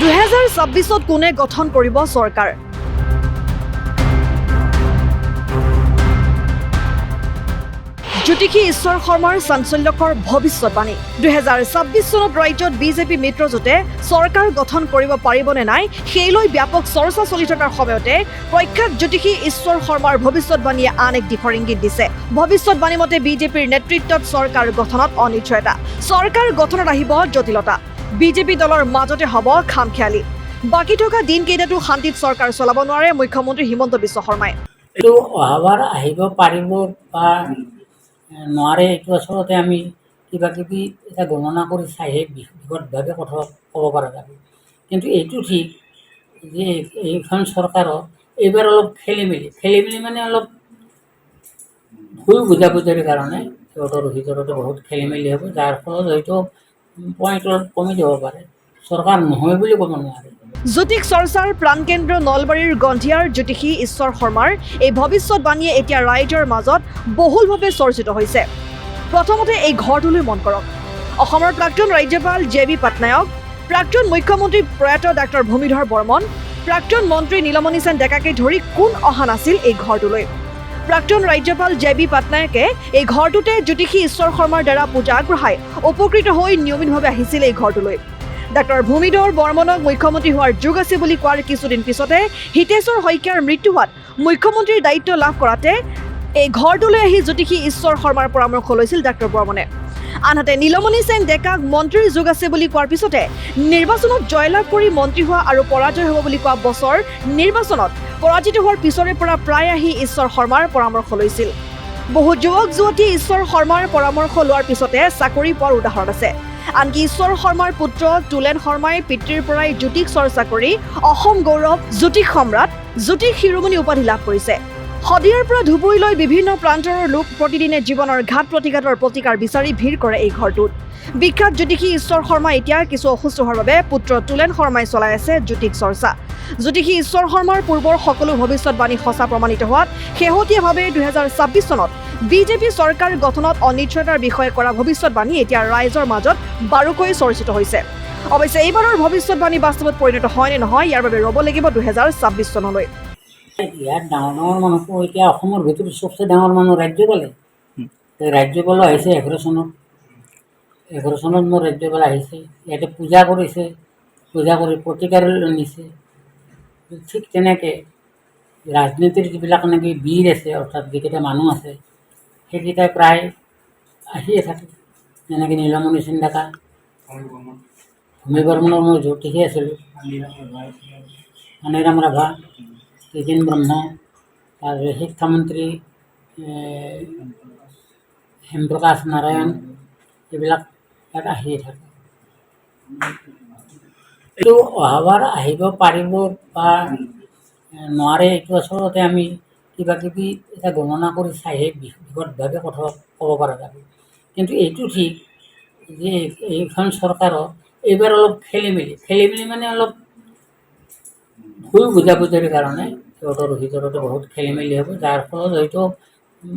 2026 কোনে গঠন কৰিব চৰকাৰ? জ্যোতিষী ঈশ্বৰ শৰ্মাৰ চাঞ্চল্যকৰ ভৱিষ্যতবাণী। 2026 চনত ৰাজ্যত বিজেপি মিত্ৰজোঁটে চৰকাৰ গঠন কৰিব পাৰিবনে নাই সেই লৈ ব্যাপক চৰ্চা চলি থকাৰ সময়তে প্ৰখ্যাত জ্যোতিষী ঈশ্বৰ শৰ্মাৰ ভৱিষ্যতবাণীয়ে আন এক দিশৰ ইংগিত দিছে। ভৱিষ্যতবাণী মতে বিজেপিৰ নেতৃত্বত চৰকাৰ গঠনত অনিশ্চয়তা, চৰকাৰ গঠনত আহিব জটিলতা, বিজেপি দলৰ মাজতে হ'ব খামখেয়ালি। বাকী থকা দিনকেইটাতো শান্তিত চৰকাৰ চলাব নোৱাৰে মুখ্যমন্ত্ৰী হিমন্ত বিশ্ব শৰ্মাই। এইটো অহাবাৰ আহিব পাৰিব বা নোৱাৰে, এইটো আচলতে আমি কিবা কিবি এটা গণনা কৰি চাইহে বিশদভাৱে কথা ক'ব পৰা যাব। কিন্তু এইটো ঠিক যে এইখন চৰকাৰৰ এইবাৰ অলপ খেলি মেলি মানে অলপ ভুল বুজাবুজিৰ কাৰণে সিহঁতৰ ভিতৰতে বহুত খেলি মেলি হ'ব, যাৰ ফলত হয়তো পইণ্ট অলপ কমি যাব পাৰে, চৰকাৰ নহয় বুলি ক'ব নোৱাৰে। জ্যোতিষ চৰ্চাৰ প্ৰাণকেন্দ্ৰ নলবাৰীৰ গন্ধিয়াৰ জ্যোতিষী ঈশ্বৰ শৰ্মাৰ এই ভৱিষ্যতবাণীয়ে এতিয়া ৰাইজৰ মাজত বহুলভাৱে চৰ্চিত হৈছে। প্ৰথমতে এই ঘৰটোলৈ মন কৰক। অসমৰ প্ৰাক্তন ৰাজ্যপাল জে.বি. পাটনায়ক, প্ৰাক্তন মুখ্যমন্ত্ৰী প্ৰয়াত ডাক্তৰ ভূমিধৰ বৰ্মন, প্ৰাক্তন মন্ত্ৰী নীলমণি সেন ডেকাকে ধৰি কোন অহা নাছিল এই ঘৰটোলৈ? প্ৰাক্তন ৰাজ্যপাল জে.বি. পাটনায়কে এই ঘৰটোতে জ্যোতিষী ঈশ্বৰ শৰ্মাৰ দ্বাৰা পূজা আগবঢ়াই উপকৃত হৈ নিয়মিতভাৱে আহিছিল এই ঘৰটোলৈ। ডাক্তৰ ভূমিধৰ বৰ্মনক মুখ্যমন্ত্ৰী হোৱাৰ যোগ আছে বুলি কোৱাৰ কিছুদিন পিছতে হিতেশ্বৰ শইকীয়াৰ মৃত্যু হোৱাত মুখ্যমন্ত্ৰীৰ দায়িত্ব লাভ কৰাতে এই ঘৰটোলৈ আহি জ্যোতিষী ঈশ্বৰ শৰ্মাৰ পৰামৰ্শ লৈছিল ডাক্তৰ বৰ্মনে। আনহাতে নীলমণি সেন ডেকাক মন্ত্ৰীৰ যোগ আছে বুলি কোৱাৰ পিছতে নিৰ্বাচনত জয়লাভ কৰি মন্ত্ৰী হোৱা আৰু পৰাজয় হ'ব বুলি কোৱা বছৰ নিৰ্বাচনত পৰাজিত হোৱাৰ পিছৰে পৰা প্ৰায় আহি ঈশ্বৰ শৰ্মাৰ পৰামৰ্শ লৈছিল। বহু যুৱক যুৱতীয়ে ঈশ্বৰ শৰ্মাৰ পৰামৰ্শ লোৱাৰ পিছতে চাকৰি পোৱাৰ উদাহৰণ আছে। আনকি ঈশ্বৰ শৰ্মাৰ পুত্ৰ তুলেন শৰ্মাই পিতৃৰ পৰাই জ্যোতিষ চৰ্চা কৰি অসম গৌৰৱ জ্যোতিষ সম্ৰাট, জ্যোতিষ শিৰোমণি উপাধি লাভ কৰিছে। শদিয়াৰ পৰা ধুবুৰীলৈ বিভিন্ন প্ৰান্তৰ লোক প্ৰতিদিনে জীৱনৰ ঘাট প্ৰতিঘাতৰ প্ৰতিকাৰ বিচাৰি ভিৰ কৰে এই ঘৰটোত। বিখ্যাত জ্যোতিষী ঈশ্বৰ শৰ্মা এতিয়া কিছু অসুস্থ হোৱাৰ বাবে পুত্ৰ তুলেন শৰ্মাই চলাই আছে জ্যোতিষ চৰ্চা। জ্যোতিষী ঈশ্বৰ শৰ্মাৰ পূৰ্বৰ সকলো ভৱিষ্যতবাণী সঁচা প্ৰমাণিত হোৱাত শেহতীয়াভাৱে 2026 চনত বিজেপি চৰকাৰ গঠনত অনিশ্চয়তাৰ বিষয়ে কৰা ভৱিষ্যতবাণী এতিয়া ৰাইজৰ মাজত বাৰুকৈ চৰ্চিত হৈছে। অৱশ্যে এইবাৰৰ ভৱিষ্যতবাণী বাস্তৱত পৰিণত হয় নে নহয় ইয়াৰ বাবে ৰ'ব লাগিব 2026 চনলৈ। ইয়াত ডাঙৰ ডাঙৰ মানুহটো এতিয়া অসমৰ ভিতৰত চবচে ডাঙৰ মানুহ ৰাজ্যপালে। ৰাজ্যপালো আহিছে 11 চনত। 11 চনত মোৰ ৰাজ্যপাল আহিছে, ইয়াতে পূজা কৰিছে, পূজা কৰি প্ৰতিকাৰ নিছে। ঠিক তেনেকৈ ৰাজনীতিৰ যিবিলাক নেকি বীৰ আছে, অৰ্থাৎ যিকেইটা মানুহ আছে সেইকেইটাই প্ৰায় আহিয়ে থাকে। যেনেকৈ নীলমণি সেন ডেকা, ভূমি বৰ্মনৰ মই জ্যোতিষী আছিলোঁ, আনিৰাম ৰাভা, দ্বিজেন ব্ৰহ্ম, আৰু শিক্ষামন্ত্ৰী হেমপ্ৰকাশ নাৰায়ণ, এইবিলাক ইয়াত আহিয়ে থাকে। এইটো অহাবাৰ আহিব পাৰিব বা নোৱাৰে, এইটো আচলতে আমি কিবা কিবি এটা গণনা কৰি চাইহে বিশদভাৱে কথা ক'ব পৰা যাব। কিন্তু এইটো ঠিক যে এইখন চৰকাৰৰ এইবাৰ অলপ খেলি মেলি মানে অলপ ভুল বুজাবুজিৰ কাৰণে সিহঁতৰ ভিতৰতে বহুত খেলি মেলি হ'ব, যাৰ ফলত হয়তো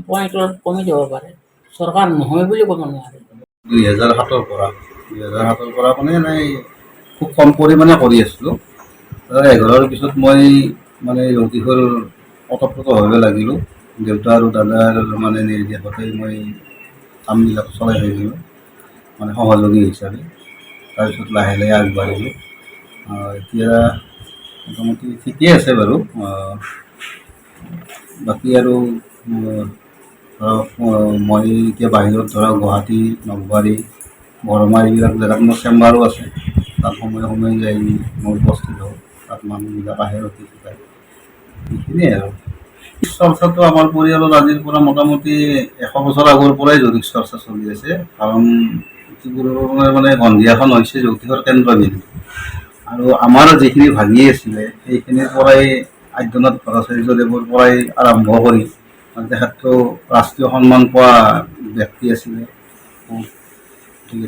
পইণ্ট অলপ কমি যাব পাৰে, চৰকাৰ নহয় বুলি ক'ব নোৱাৰে। 2007 পৰা মানে এনেই খুব কম পৰিমাণে কৰি আছিলোঁ। 2011 পিছত মই মানে জ্যোতিষৰ ওতঃপ্ৰোতভাৱে লাগিলোঁ। দেউতা আৰু দাদাৰ মানে নিৰ্দেশতে মই কামবিলাক চলাই থাকিলোঁ মানে সহযোগী হিচাপে। তাৰপিছত লাহে লাহে আগবাঢ়িলোঁ। এতিয়া মোটামুটি ঠিকেই আছে বাৰু। বাকী আৰু ধৰক মই এতিয়া বাহিৰত ধৰক গুৱাহাটী, নলবাৰী, বৰমা এইবিলাক জেগাত মোৰ চেম্বাৰো আছে। তাত সময়ে সময়ে যাই মই উপস্থিত হওঁ, তাত মানুহবিলাক আহে অতি শিকায়, সেইখিনিয়ে আৰু। চৰ্চাটো আমাৰ পৰিয়ালত আজিৰ পৰা মোটামুটি 100 বছৰ আগৰ পৰাই জ্যোতিষ চৰ্চা চলি আছে। কাৰণ ইতিপূৰ্বে মানে গন্ধিয়াখন হৈছে জ্যোতিষৰ কেন্দ্ৰবিন্দু। আৰু আমাৰ যিখিনি ভাগি আছিলে সেইখিনিৰ পৰাই আদ্যনাথ ভট্টাচাৰ্যদেৱৰ পৰাই আৰম্ভ কৰি তেখেতটো ৰাষ্ট্ৰীয় সন্মান পোৱা ব্যক্তি আছিলে।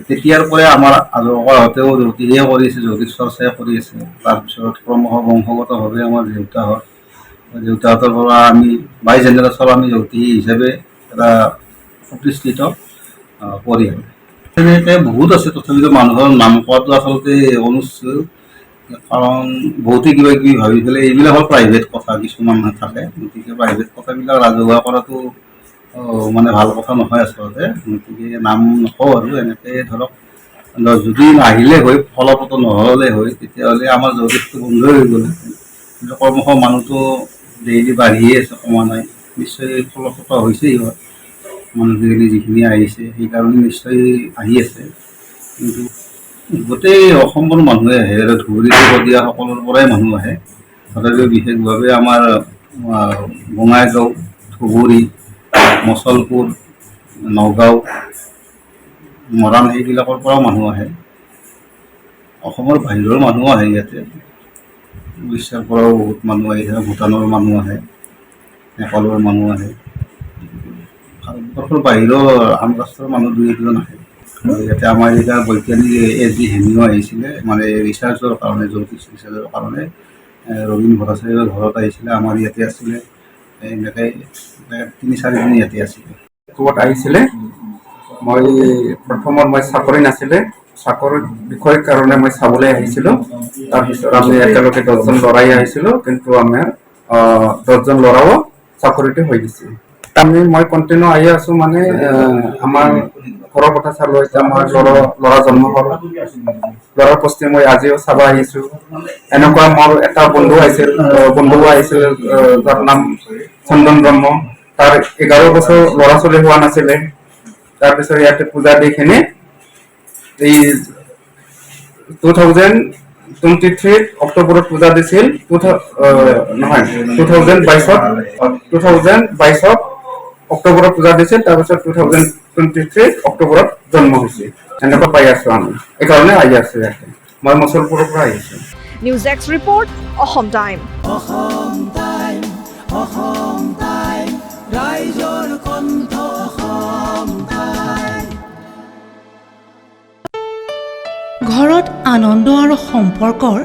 তেতিয়াৰ পৰাই আমাৰ আজোককাহঁতেও জ্যোতিষে কৰি আছে, জ্যোতিষ চৰ্চাই কৰি আছে। তাৰপিছত ক্ৰমশ বংশগতভাৱে আমাৰ দেউতাহঁতৰ পৰা আমি 22 জেনেৰেশ্যন আমি জ্যোতিষী হিচাপে এটা প্ৰতিষ্ঠিত পৰিয়াল। তেনেকৈ বহুত আছে, তথাপিতো মানুহৰ নাম কোৱাটো আচলতে অনুচিত। কাৰণ বহুতে কিবা কিবি ভাবি পেলাই এইবিলাক হ'ল প্ৰাইভেট কথা কিছুমান থাকে, গতিকে প্ৰাইভেট কথাবিলাক ৰাজহুৱা কৰাটো মানে ভাল কথা নহয় আচলতে। গতিকে নাম নকওঁ আৰু এনেকৈ ধৰক যদি নাহিলে হয়, ফলপ্ৰসূ নহ'লে হয়, তেতিয়াহ'লে আমাৰ জগতটো বন্ধই হৈ গ'ল। কিন্তু কৰ্মশ মানুহটো ডেইলি বাঢ়িয়ে আছে, কমা নাই। নিশ্চয় ফলপ্ৰসূ হৈছে সিহঁত মানুহখিনি যিখিনি আহিছে, সেইকাৰণে নিশ্চয় আহি আছে। কিন্তু গোটেই অসমৰ মানুহে আহে আৰু ধুবুৰী দিয়া সকলৰ পৰাই মানুহ আহে। তথাপিও বিশেষভাৱে আমাৰ বঙাইগাঁও, ধুবুৰী, মচলপুৰ, নগাঁও, মৰাণ সেইবিলাকৰ পৰাও মানুহ আহে। অসমৰ বাহিৰৰ মানুহ আহে ইয়াতে, উৰিষ্যাৰ পৰাও বহুত মানুহ আহে, ভূটানৰ মানুহ আহে, নেপালৰ মানুহ আহে, ভাৰতবৰ্ষৰ বাহিৰৰ আন ৰাষ্ট্ৰৰ মানুহ দুই এজন আহে। ইয়াতে আমাৰ এতিয়া বৈজ্ঞানিক SG হেমিও আহিছিলে, মানে ৰিচাৰ্চৰ কাৰণে, জ্যোতিষ ৰিচাৰ্চৰ কাৰণে। ৰবীন ভট্টাচাৰ্যৰ ঘৰত আহিছিলে, আমাৰ ইয়াতে আছিলে। এনেকৈ 3-4 দিন ইয়াতে আছিলে। ক'ত আহিছিলে, মই প্ৰথমত মই চাকৰি নাছিলে, চাকৰিৰ বিষয়ৰ কাৰণে মই চাবলৈ আহিছিলোঁ। তাৰপিছত আমি একেলগে 10জন ল'ৰাই আহিছিলোঁ, কিন্তু আমাৰ 10জন ল'ৰাও চাকৰিটো হৈ গৈছে। মই কণ্টিনিউ আহি আছোঁ, মানে আমাৰ ঘৰৰ কথা চালোঁ। এতিয়া আমাৰ ল'ৰা জন্ম হ'ল, ল'ৰাৰ প্ৰস্তুতি মই আজিও চাব আহিছোঁ। এনেকুৱা মোৰ এটা বন্ধু আহিছিল, তাৰ নাম চন্দন ব্ৰহ্ম। তাৰ 11 বছৰ ল'ৰা ছোৱালী হোৱা নাছিলে। তাৰপিছত ইয়াতে পূজা দি কিনে এই 2023 অক্টোবৰত পূজা দিছিল। 2022 অক্টোবৰত পূজা দিছিল। তাৰপিছত 2023 অক্টোবৰত জন্ম হৈছিল। এনেকুৱা পাই আছো আমি, এইকাৰণে আহি আছো ইয়াতে। মই মচলপুৰৰ পৰা আহিছোঁ। News x report, Assam time. ৰাইজৰ কণ্ঠ অসম টাইম। ঘৰত আনন্দ আৰু সম্পৰ্কৰ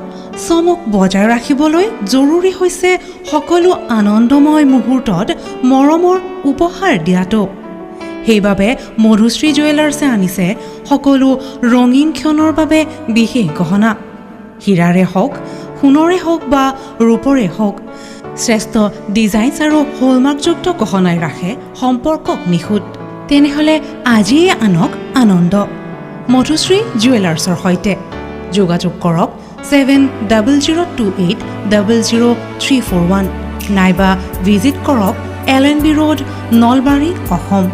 চমক বজাই ৰাখিবলৈ জৰুৰী হৈছে সকলো আনন্দময় মুহূৰ্তত মৰমৰ উপহাৰ দিয়াটো। সেইবাবে মধুশ্ৰী জুৱেলাৰ্ছে আনিছে সকলো ৰঙীন ক্ষণৰ বাবে বিশেষ গহনা। হীৰাৰে হওক, সোণৰে হওক বা ৰূপৰে হওক, শ্ৰেষ্ঠ ডিজাইনছ আৰু হলমাৰ্কযুক্ত গহনাই ৰাখে সম্পৰ্কক নিখুঁত। তেনেহ'লে আজিয়ে আনক আনন্দ মধুশ্ৰী জুৱেলাৰ্ছৰ সৈতে। যোগাযোগ কৰক 7002800341 নাইবা ভিজিট কৰক LNB ৰোড, নলবাৰী, অসম।